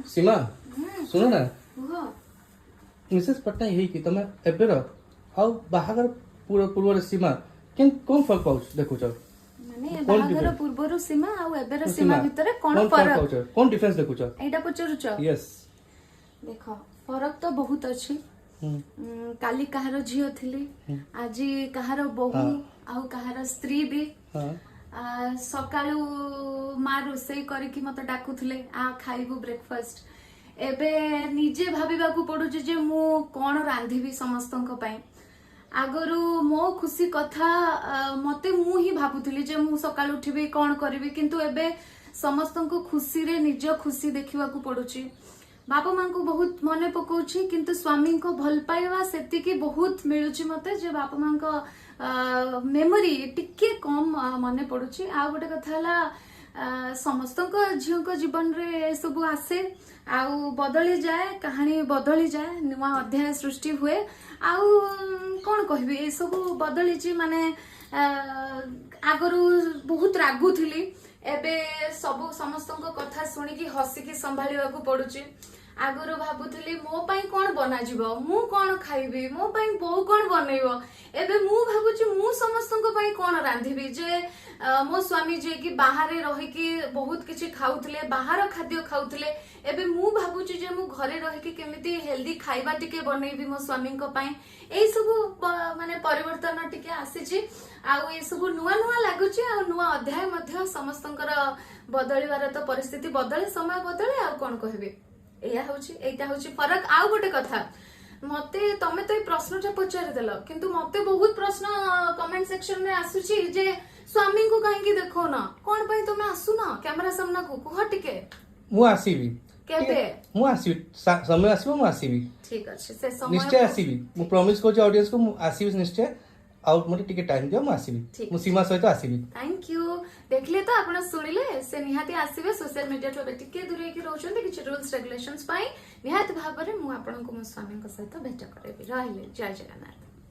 सीमा सुनो ना मिसेस पट्टनायक हे कि तमे एबेर आउ बाहागर पूर्व सीमा केन कोन फरक पाउछ देखुछ माने बाहागर पूर्वरु सीमा आउ एबेर सीमा भितरे कोन फरक कोन डिफरेंस देखुछ एटा पचरुछ यस देखो फरक तो बहुत अछि काली कहार झियो थिली आजी कहार बहु आउ कहार स्त्री भी सकाळु मा रोसई करिकि मते डाकुथले आ खाइबु ब्रेकफास्ट एबे निजे भाबिबाकू पडुची जे मु कोन रांधिबी समस्तंक पई आगरु मो खुशी कथा मते मु ही भाबुथली जे मु सकाळ उठिबी कोन करबी किंतु एबे समस्तंक खुशी रे निज खुशी देखिबाकू पडुची बापा मां को बहुत मने पकाउछि किंतु स्वामी को भल पाइबा सेति की बहुत मिलुची मते जे बापा मां को मेमोरी टिके कम मने पडुची आ गोटे कथा हला समस्तंक झियो को जीवन रे सब आसे आउ बदली जाए कहानी बदली जाए नुआ अध्याय सृष्टि हुए आउ कौन कहबी ए सब बदली छी माने आगरु बहुत रागुथली एबे सब समस्तंक कथा सुनिकी हसिकी संभाळिबाकू पडुची आगरु भाबुथली मो पई कोन बना जिवो मु कोन खाइबी मो पई बो कोन बनैबो एबे मु भाबुची मु समस्तंक पई कोन रांधिबी जे मो स्वामी जे कि बाहरे रही कि बहुत किछि खाउथले बाहर खाद्य खाउथले एबे मु भाबुची जे मु घरे रही कि केमिति हेल्दी खाइबा टिके बनैबी मो स्वामी को पई एई सब माने परिवर्तन टिके आसीची आउ ए सब नुआ नुआ लागुची आ नुआ अध्याय मध्ये समस्तंकर बदलिवार तो परिस्थिति बदले समय बदले आ कोन कहबे एटा होची फरक आउ गोटे कथा मते तमे तो प्रश्नटा पचारि देल किंतु मते बहुत प्रश्न कमेंट सेक्शन में आसुची जे स्वामी को कहीं की देखो ना कोन पई तमे आसु ना कैमरा सामना को कह टिके मु आसीबी केबे मु आसीबी समय आसीबो मु आसीबी ठीक अछि से समय निश्चय आसीबी मु प्रॉमिस को ऑडियंस को मु आसीबी निश्चय आउट मते टिके टाइम दियो मु आसीबी मु सीमा सहित आसीबी थैंक यू देखले तो आपण सुनिले से निहाती आसीबे सोशल मीडिया तो टिके दूरे की रहउछन कि रूल्स रेगुलेशंस पाई निहाती भाबरे मु आपण को मो स्वामी को सहित भेट करबी रहले जय जगन्नाथ।